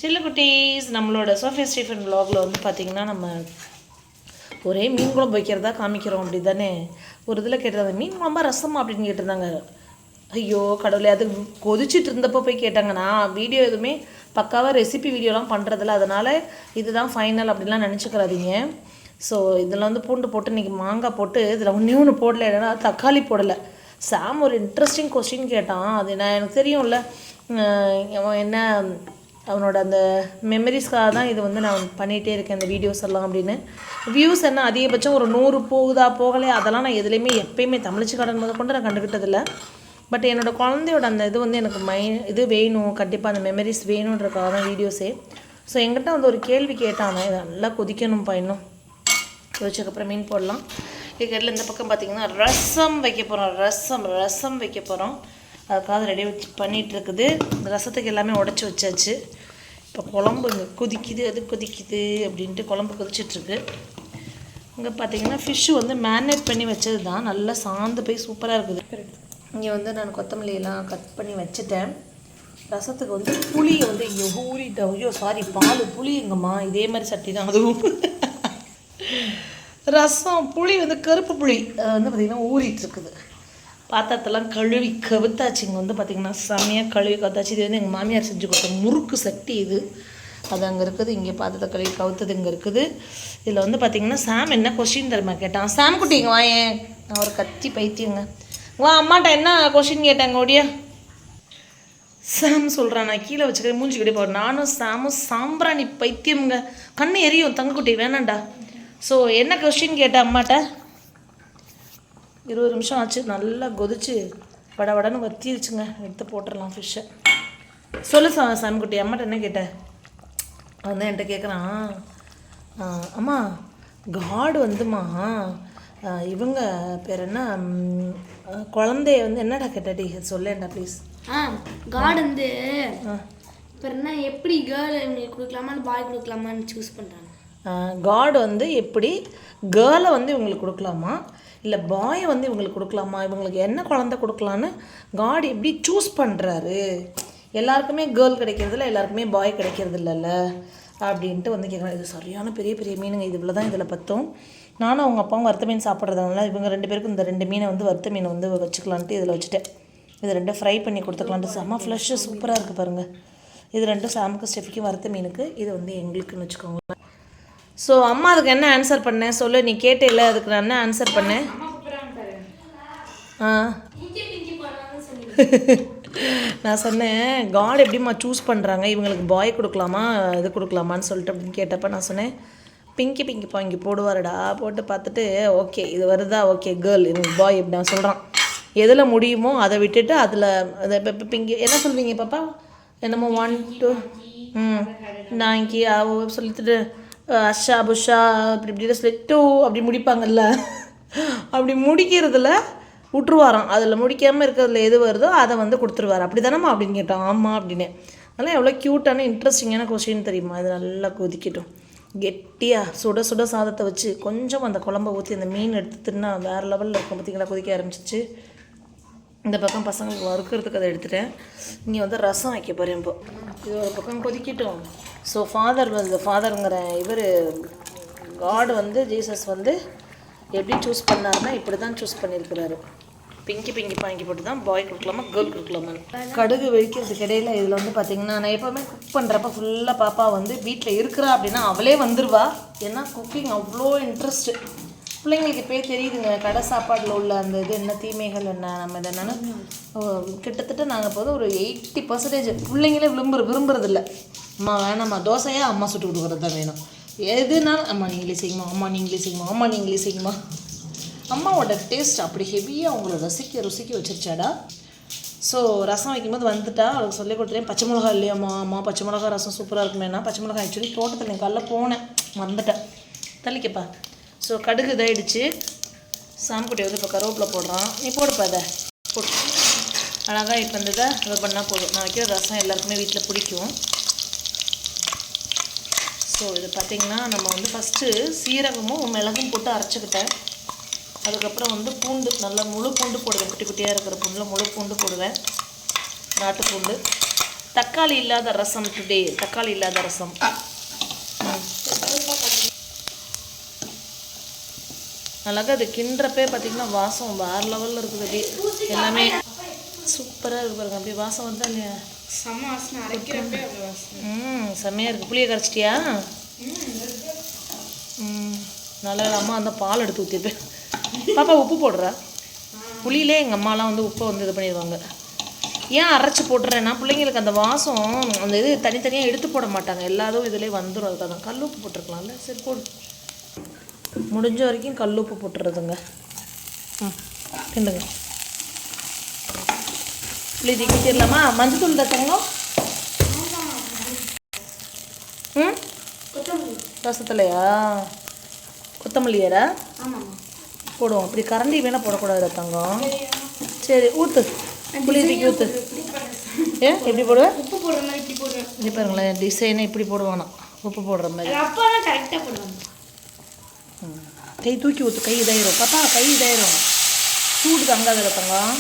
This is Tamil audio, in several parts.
சில்லுக்குட்டீஸ், நம்மளோட சோஃபியா ஸ்டீஃபன் vlogல வந்து பார்த்திங்கன்னா நம்ம ஒரே மீன் குழம்பு வைக்கிறதா காமிக்கிறோம். அப்படி தானே ஒரு இதில் கேட்டிருந்தாங்க, மீன் குழம்பா ரசமா அப்படின்னு கேட்டிருந்தாங்க. ஐயோ கடவுளே, அது கொதிச்சுட்டு இருந்தப்போ போய் கேட்டாங்க. நான் வீடியோ எதுவுமே பக்காவாக ரெசிபி வீடியோலாம் பண்ணுறதில்ல, அதனால் இதுதான் ஃபைனல் அப்படின்லாம் நினச்சிக்கிறாதீங்க. ஸோ இதில் வந்து பூண்டு போட்டு இன்றைக்கி மாங்காய் போட்டு இதில் ஒன்று போடலை, என்னன்னா தக்காளி போடலை. சாம் ஒரு இன்ட்ரெஸ்டிங் கொஸ்டின் கேட்டான். அது நான் எனக்கு தெரியும்ல, என்ன அவனோட அந்த மெமரிஸ்க்காக தான் இது வந்து நான் பண்ணிகிட்டே இருக்கேன் இந்த வீடியோஸ் எல்லாம் அப்படின்னு. வியூஸ் என்ன அதிகபட்சம் ஒரு 100 போகுதா போகலையா அதெல்லாம் நான் எதுலேயுமே எப்பயுமே தமிழ்ச்சி கார்டன் முதல் கொண்டு நான் கண்டுக்கிட்டதில்லை. பட் என்னோடய குழந்தையோட அந்த இது வந்து எனக்கு இது வேணும், கண்டிப்பாக அந்த மெமரிஸ் வேணுன்றக்காக தான் வீடியோஸே. ஸோ எங்கிட்ட வந்து ஒரு கேள்வி கேட்டாங்க, இது நல்லா கொதிக்கணும்ப்பா, இன்னும் கொதிச்சதுக்கப்புறம் மீன் போடலாம். இதுக்கடையில் இந்த பக்கம் பார்த்திங்கன்னா ரசம் வைக்க போகிறோம். ரசம் வைக்க போகிறோம். அதுக்காக ரெடி பண்ணிகிட்டு இருக்குது. ரசத்துக்கு எல்லாமே உடச்சி வச்சாச்சு. இப்போ குழம்பு இங்கே கொதிக்குது, அது கொதிக்குது அப்படின்ட்டு குழம்பு கொதிச்சிட்ருக்கு. இங்கே பார்த்திங்கன்னா ஃபிஷ்ஷு வந்து மேரினேட் பண்ணி வச்சது தான், நல்லா சாந்து போய் சூப்பராக இருக்குது. இங்கே வந்து நான் கொத்தமல்லியெல்லாம் கட் பண்ணி வச்சுட்டேன். ரசத்துக்கு வந்து புளியை வந்து இங்கே ஊறிட்டேன். ஐயோ சாரி, பால் புளி எங்கம்மா இதே மாதிரி சட்டி தான் அதுவும். ரசம் புளி வந்து கருப்பு புளி வந்து பார்த்திங்கன்னா ஊறிட்டுருக்குது. பாத்திரத்தெல்லாம் கழுவி கவுத்தாச்சு. இங்கே வந்து பார்த்திங்கன்னா செம்மையாக கழுவி கவுத்தாச்சு. இது வந்து எங்கள் மாமியார் செஞ்சு கொடுத்த முறுக்கு சட்டி இது, அது அங்கே இருக்குது. இங்கே பாத்திரத்தை கழுவி கவுத்தது இங்கே இருக்குது. இதில் வந்து பார்த்திங்கன்னா சாம் என்ன கொஸ்டின் தெரியுமா கேட்டான். சாம் குட்டிங்க வா, ஏன் நான் ஒரு கத்தி பைத்தியங்க வா, அம்மாட்ட என்ன கொஸ்டின் கேட்டாங்க ஓடியா. சாம் சொல்கிறான், நான் கீழே வச்சுக்கிறேன் மூஞ்சிக்கிட்டே போகிறேன். நானும் சாமும் சாம்பிராணி பைத்தியம்ங்க, கண்ணு எரியும் தங்கக்குட்டி வேணாண்டா. ஸோ என்ன கொஸ்டின் கேட்டேன் அம்மாட்ட. 20 நிமிஷம் ஆச்சு, நல்லா கொதிச்சு வடன்னு வத்திருச்சுங்க. எடுத்து போட்டுடலாம் ஃபிஷ்ஷை. சொல்லு சாமிக்குட்டி, அம்மாட்ட என்ன கேட்டேன். வந்து என்கிட்ட கேட்குறான், அம்மா காடு வந்துமா இவங்க பேர் என்ன குழந்தைய வந்து என்னடா கேட்டாடி சொல்லேன்டா ப்ளீஸ். காடு வந்து இப்போ என்ன எப்படி கேர்ள் இவங்களுக்கு கொடுக்கலாமான்னு பாய் கொடுக்கலாமான்னு சூஸ் பண்ணுறாங்க. காடு வந்து எப்படி கேர்ளை வந்து இவங்களுக்கு கொடுக்கலாமா இல்லை பாயை வந்து இவங்களுக்கு கொடுக்கலாமா, இவங்களுக்கு என்ன குழந்தை கொடுக்கலான்னு காடு எப்படி சூஸ் பண்ணுறாரு. எல்லாருக்குமே கேர்ள் கிடைக்கிறதில்ல, எல்லாருக்குமே பாய் கிடைக்கிறது இல்லைல்ல அப்படின்ட்டு வந்து கேட்குறேன். இது சரியான பெரிய பெரிய மீனுங்க, இது இவ்வளோ தான் இதில் பற்றும். நானும் அவங்க அப்பாவும் வறுத்த மீன் சாப்பிட்றதுனால இவங்க 2 பேருக்கும் இந்த 2 மீனை வந்து வறுத்த மீனை வந்து வச்சுக்கலான்ட்டு இதில் வச்சுட்டேன். இது 2 ஃப்ரை பண்ணி கொடுத்துக்கலான்ட்டு. செம்ம ஃப்ளஷ்ஷு சூப்பராக இருக்குது பாருங்கள். இது 2 சாமுக்கு ஸ்டெஃபிக்கு வறுத்த மீனுக்கு, இது வந்து எங்களுக்குன்னு வச்சுக்கோங்க. ஸோ அம்மா அதுக்கு என்ன ஆன்சர் பண்ணேன் சொல்லு, நீ கேட்டே அதுக்கு நான் என்ன ஆன்சர் பண்ணேன். நான் சொன்னேன் காட் எப்படிம்மா சூஸ் பண்ணுறாங்க, இவங்களுக்கு பாய் கொடுக்கலாமா இது கொடுக்கலாமான்னு சொல்லிட்டு அப்படின்னு கேட்டப்போ நான் சொன்னேன், பிங்கிப்பா இங்கே போடுவாருடா, போட்டு பார்த்துட்டு ஓகே இது வருதா, ஓகே கேர்ள் இவங்க பாய் இப்படி நான் சொல்கிறான். எதில் முடியுமோ அதை விட்டுட்டு அதில் அதை இப்போ பிங்கி என்ன சொல்வீங்க பாப்பா, என்னமோ 1 2 நாங்கி சொல்லிட்டு அஷா புஷா இப்படி சொல்லி 2 அப்படி முடிப்பாங்கல்ல, அப்படி முடிக்கிறதுல விட்டுருவாராம். அதில் முடிக்காமல் இருக்கிறதுல எது வருதோ அதை வந்து கொடுத்துருவார். அப்படி தானம்மா அப்படின்னு கேட்டான். ஆமாம் அப்படின்னு. அதெல்லாம் எவ்வளோ க்யூட்டான இன்ட்ரெஸ்டிங்கான கொஸ்டின் தெரியுமா. இது நல்லா கொதிக்கட்டும். கெட்டியாக சுட சாதத்தை வச்சு கொஞ்சம் அந்த குழம்பை ஊற்றி அந்த மீன் எடுத்து தின்னா வேறு லெவலில் இருக்கும். பார்த்திங்களா கொதிக்க ஆரம்பிச்சிச்சு. இந்த பக்கம் பசங்களுக்கு வறுக்கிறதுக்கு அதை எடுத்துட்டேன். இங்கே வந்து ரசம் வைக்க போகிறேன். இப்போ இது ஒரு பக்கம் கொதிக்கட்டும். ஸோ ஃபாதருங்கிற இவர் காட் வந்து ஜீசஸ் வந்து எப்படி சூஸ் பண்ணாருன்னா இப்படி தான் சூஸ் பண்ணியிருக்கிறாரு. பிங்கி போட்டு தான் பாய் கொடுக்கலாமா கேர்ள் கொடுக்கலாமா. கடுகு வெடிக்கிறதுக்கு இடையில இதில் வந்து பார்த்திங்கன்னா நான் எப்போவுமே குக் பண்ணுறப்ப ஃபுல்லாக பாப்பா வந்து வீட்டில் இருக்கிறா அப்படின்னா அவளே வந்துடுவா. ஏன்னா குக்கிங் அவ்வளோ இன்ட்ரெஸ்ட்டு. பிள்ளைங்களுக்கு இப்போயே தெரியுதுங்க கடை சாப்பாடில் உள்ள அந்த இது என்ன தீமைகள் என்ன நம்ம இது என்னென்னு. கிட்டத்தட்ட நாங்கள் போது ஒரு 80% பிள்ளைங்களே விரும்புறதில்ல. அம்மா வேணாம்மா தோசையாக அம்மா சுட்டு கொடுக்குறது தான் வேணும், எதுனாலும் அம்மா நீங்களே செய்யுமா. அம்மாவோட டேஸ்ட் அப்படி ஹெவியாக அவங்கள ருசிக்க வச்சிருச்சாடா. ஸோ ரசம் வைக்கும்போது வந்துட்டா அவளுக்கு சொல்லி கொடுத்துட்டேன். பச்சை மிளகா இல்லையாம்மா பச்சை மிளகா ரசம் சூப்பராக இருக்குமேனா. பச்சை மிளகா ஆக்சுவலி தோட்டத்தில் காலைல போனேன் மறந்துட்டேன், தள்ளிக்கப்பா. ஸோ கடுகு இதாகிடுச்சு. சாம்குட்டி வந்து இப்போ கருவேப்பிலை போடுறான். நீ போடுப்பா இதை போட்டு அழகாக இப்போ இந்த இதை இது பண்ணால் போதும். நான் வைக்கிற ரசம் எல்லாருக்குமே வீட்டில் பிடிக்கும். ஸோ இது பார்த்திங்கன்னா நம்ம வந்து ஃபஸ்ட்டு சீரகமும் மிளகும் போட்டு அரைச்சிக்கிட்டேன். அதுக்கப்புறம் வந்து பூண்டு நல்லா முழு பூண்டு போடுவேன். குட்டி குட்டியாக இருக்கிற பூண்டில் முழு பூண்டு போடுவேன், நாட்டு பூண்டு. தக்காளி இல்லாத ரசம் டுடே. தக்காளி இல்லாத ரசம். அழகாக அது கிண்டுறப்பே பார்த்தீங்கன்னா வாசம் வேறு லெவலில் இருக்குது. அப்படியே எல்லாமே சூப்பராக இருக்கு பாருங்க. அப்படியே வாசம் வந்தா இல்லையா? செம்மையாக இருக்குது. புளியை கரைச்சிட்டியா? நல்லா அம்மா அந்த பால் எடுத்து ஊற்றிருப்பேன். பாப்பா உப்பு போடுறா. புளியிலே எங்கள் அம்மாலாம் வந்து உப்பை வந்து இது பண்ணிடுவாங்க. ஏன் அரைச்சி போட்டுறேன்னா பிள்ளைங்களுக்கு அந்த வாசம் அந்த இது தனித்தனியாக எடுத்து போட மாட்டாங்க. எல்லாரும் இதுலேயே வந்துடும். அதுக்காக தான் கல் உப்பு போட்டிருக்கலாம்ல. சரி போடு. முடிஞ்ச வரைக்கும் கல் உப்பு போட்டுறதுங்க. கிண்டுங்க. புளி திக்கிடலாமா? மஞ்சத்தூள் தச்சங்களோ? ரசத்துலையா? கொத்தமல்லியாரா போடுவோம். அப்படி கரண்டி வேணால் போடக்கூடாது தங்கம். சரி ஊற்று. புளி தூக்கி ஊற்று. ஏன் எப்படி போடுவேன்? உப்பு போடுற மாதிரி இப்படி போடுவேன். இப்படி பாருங்களேன், டிசைனை இப்படி போடுவானா உப்பு போடுற மாதிரி. அப்பா தான் கரெக்டாக போடுவாங்க. கை தூக்கி ஊற்று. கை இதாயிரும் பாப்பா, கை இதாயிரும். சூடு தங்காத தங்கம்.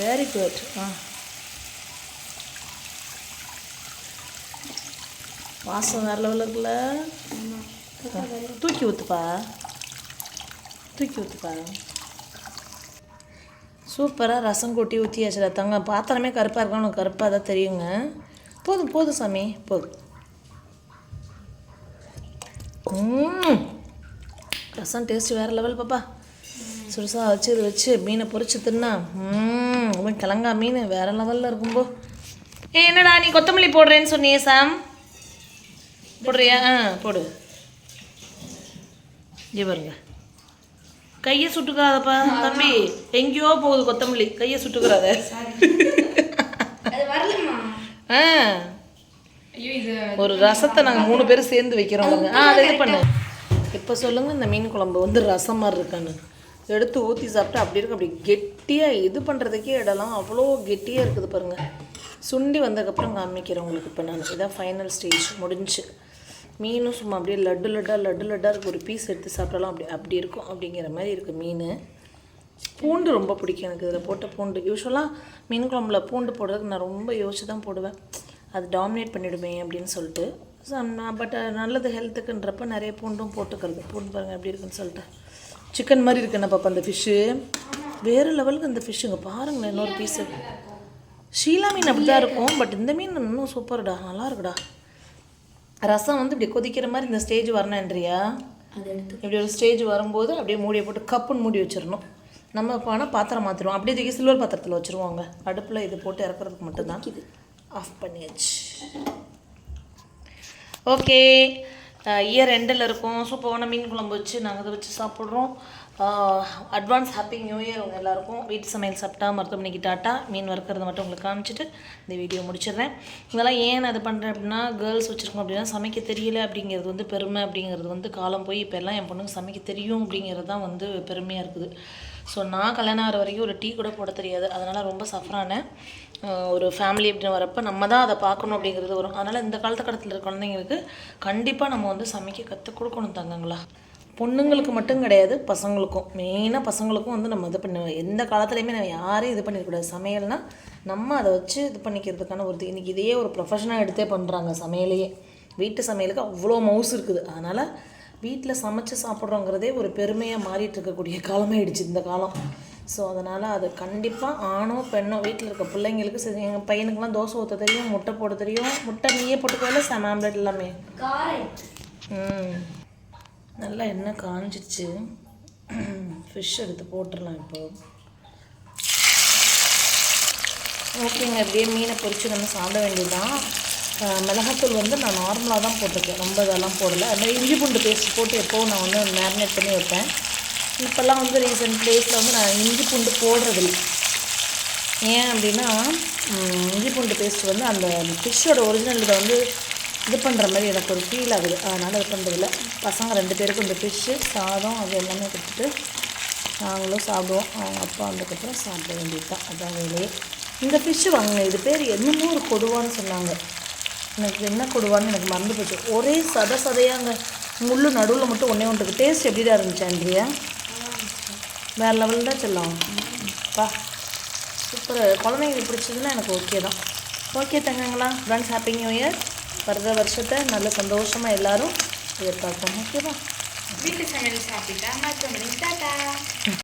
Very good. வாசம் வேறு லெவலில் இருக்குல்ல. தூக்கி ஊற்றுப்பா, தூக்கி ஊற்றுப்பா. சூப்பராக ரசம் கொட்டி ஊற்றியாச்சுடா தங்க. பாத்திரமே கருப்பாக இருக்கா? உனக்கு கருப்பாக தான் தெரியுங்க. போதும் போதும் சாமி போதும். ரசம் டேஸ்ட்டு வேறு லெவல் பாப்பா. சுடுசாக வச்சு இது வச்சு மீனை பொரிச்சு தின்னா கிழங்கா மீன் வேறு லெவலில் இருக்கும்போ. என்னடா நீ கொத்தமல்லி போடுறேன்னு சொன்னியே சாம்? போடுறியா? போடு. இங்கே பாருங்க. கையை சுட்டுக்காதப்பா தம்பி. எங்கேயோ போகுது கொத்தமல்லி. கையை சுட்டுக்கிறாத. ஒரு ரசத்தை நாங்கள் 3 பேரும் சேர்ந்து வைக்கிறோம். அதை இது பண்ணு. இப்போ சொல்லுங்கள், இந்த மீன் குழம்பு வந்து ரசம் மாதிரி இருக்கான்னு. எடுத்து ஊற்றி சாப்பிட்டா அப்படி இருக்கு. அப்படி கெட்டியாக இது பண்ணுறதுக்கே இடலாம் அவ்வளோ கெட்டியாக இருக்குது பாருங்கள். சுண்டி வந்ததுக்கப்புறம் காமிக்கிறேன் உங்களுக்கு. இப்போ நான் இதான் ஃபைனல் ஸ்டேஜ் முடிஞ்சு. மீனும் சும்மா அப்படியே லட்டு லட்டாக இருக்குது. ஒரு பீஸ் எடுத்து சாப்பிட்டாலும் அப்படி இருக்கும். அப்படிங்கிற மாதிரி இருக்குது மீன். பூண்டு ரொம்ப பிடிக்கும் எனக்கு. இதில் போட்ட பூண்டு யூஸ்வலாக மீன் குழம்புல பூண்டு போடுறதுக்கு நான் ரொம்ப யோசிச்சு தான் போடுவேன். அது டாமினேட் பண்ணிவிடுமே அப்படின்னு சொல்லிட்டு. பட் நல்லது ஹெல்த்துக்குன்றப்ப நிறைய பூண்டும் போட்டுக்கிறது. பூண்டு பாருங்கள் எப்படி இருக்குன்னு சொல்லிட்டு. சிக்கன் மாதிரி இருக்குண்ணா பாப்பா அந்த ஃபிஷ்ஷு. வேறு லெவலுக்கு அந்த ஃபிஷ்ஷுங்க பாருங்களேன். இன்னொரு பீஸு ஷீலா மீன் அப்படி தான் இருக்கும். பட் இந்த மீன் இன்னும் சூப்பர்டா, நல்லா இருக்குடா. ரசம் வந்து இப்படி கொதிக்கிற மாதிரி இந்த ஸ்டேஜ் வரணுன்றியா? இப்படி ஒரு ஸ்டேஜ் வரும்போது அப்படியே மூடியை போட்டு கப்புன்னு மூடி வச்சிடணும். நம்ம போனால் பாத்திரம் மாற்றிடுவோம். அப்படியே தூக்கி சில்வர் பாத்திரத்தில் வச்சுருவாங்க. அடுப்பில் இது போட்டு இறக்குறதுக்கு மட்டும்தான். இது ஆஃப் பண்ணியாச்சு. ஓகே, இயர் எண்டில் இருக்கும். சூப்பரான மீன் குழம்பு வச்சு நாங்கள் அதை வச்சு சாப்பிட்றோம். அட்வான்ஸ் ஹாப்பி நியூ இயர் உங்கள் எல்லாருக்கும். வீட்டு சமையல் சாப்பிட்டா மருத்துவமனைக்கு டாட்டா. மீன் வறுக்கிறது மட்டும் உங்களுக்கு காமிச்சிட்டு இந்த வீடியோ முடிச்சிடுறேன். இதெல்லாம் ஏன் நான் இது பண்ணுறேன் அப்படின்னா, கேர்ள்ஸ் வச்சுருக்கோம் அப்படின்னா சமைக்க தெரியல அப்படிங்கிறது வந்து பெருமை. அப்படிங்கிறது வந்து காலம் போய் இப்போ எல்லாம் என் பொண்ணுக்கு சமைக்க தெரியும் அப்படிங்கிறது தான் வந்து பெருமையாக இருக்குது. ஸோ நான் கல்யாணம் ஆகிற வரைக்கும் ஒரு டீ கூட போட தெரியாது. அதனால் ரொம்ப சஃபரானேன். ஒரு ஃபேமிலி அப்படின்னு வரப்போ நம்ம தான் அதை பார்க்கணும் அப்படிங்கிறது வரும். அதனால் இந்த காலகட்டத்தில் இருக்க குழந்தைங்களுக்கு கண்டிப்பாக நம்ம வந்து சமைக்க கற்றுக் கொடுக்கணும் தங்கங்களா. பொண்ணுங்களுக்கு மட்டும் கிடையாது, பசங்களுக்கும். மெயினாக பசங்களுக்கும் வந்து நம்ம இது பண்ணுவோம். எந்த காலத்துலையுமே நம்ம யாரையும் இது பண்ணிடக்கூடாது. சமையல்னால் நம்ம அதை வச்சு இது பண்ணிக்கிறதுக்கான ஒரு இன்றைக்கி இதையே ஒரு ப்ரொஃபஷனாக எடுத்தே பண்ணுறாங்க சமையலையே. வீட்டு சமையலுக்கு அவ்வளோ மவுஸ் இருக்குது. அதனால் வீட்டில் சமைச்சு சாப்பிட்றோங்கிறதே ஒரு பெருமையாக மாறிட்டு இருக்கக்கூடிய காலமாகிடுச்சு இந்த காலம். ஸோ அதனால் அது கண்டிப்பாக ஆணோ பெண்ணோ வீட்டில் இருக்க பிள்ளைங்களுக்கு சரி. எங்கள் பையனுக்குலாம் தோசை ஊற்ற தெரியும், முட்டை போட தெரியும். முட்டை நீயே போட்டுக்கல செம ஆம்லெட் எல்லாமே. நல்லா எண்ணெய் காஞ்சிச்சு. ஃபிஷ் எடுத்து போட்டுடலாம் இப்போ. ஓகேங்க, அப்படியே மீனை பொரிச்சு நம்ம சாப்பிட வேண்டியதுதான். மிளகாத்தூள் வந்து நான் நார்மலாக தான் போட்டிருக்கேன், ரொம்ப இதெல்லாம் போடலை. அது மாதிரி இஞ்சி பூண்டு பேஸ்ட் போட்டு எப்போவும் நான் வந்து மேரினேட் பண்ணி வைப்பேன். இப்போல்லாம் வந்து ரீசெண்ட் டேஸில் வந்து நான் இஞ்சி பூண்டு போடுறதில்லை. ஏன் அப்படின்னா இஞ்சி பூண்டு பேஸ்ட் வந்து அந்த ஃபிஷ்ஷோட ஒரிஜினல் இதை வந்து இது பண்ணுற மாதிரி எனக்கு ஒரு ஃபீல் ஆகுது. அதனால் இது பண்ணுறதில்ல. பசங்க 2 பேருக்கும் இந்த ஃபிஷ்ஷு சாதம் அது எல்லாமே கொடுத்துட்டு நாங்களும் சாப்பிடுவோம். அவங்க அப்பா வந்ததுக்கப்புறம் சாப்பிட வேண்டியது தான். அதான் வேலையே. இந்த ஃபிஷ்ஷு வாங்க, இது பேர் என்னமோ ஒரு கொடுவான்னு சொன்னாங்க. எனக்கு என்ன கொடுவான்னு எனக்கு மறந்து போச்சு. ஒரே சதையாங்க, முள்ளு நடுவில் மட்டும் ஒன்றே ஒன்றுக்கு. டேஸ்ட் எப்படிதான் இருந்துச்சு ஆண்ட்ரியா? வேறு லெவலில் தான் சொல்லலாம் பா. சூப்பர். குழந்தைங்களுக்கு பிடிச்சதுன்னா எனக்கு ஓகே தான். ஓகே தங்கங்களா, ஃப்ரெண்ட்ஸ் ஹாப்பி நியூ இயர். வர்ற வருஷத்தை நல்ல சந்தோஷமாக எல்லாரும் எதிர்பார்ப்போம். ஓகேவா? வீட்டு சமையல் சாப்பிட்டா மற்றபடி டாட்டா.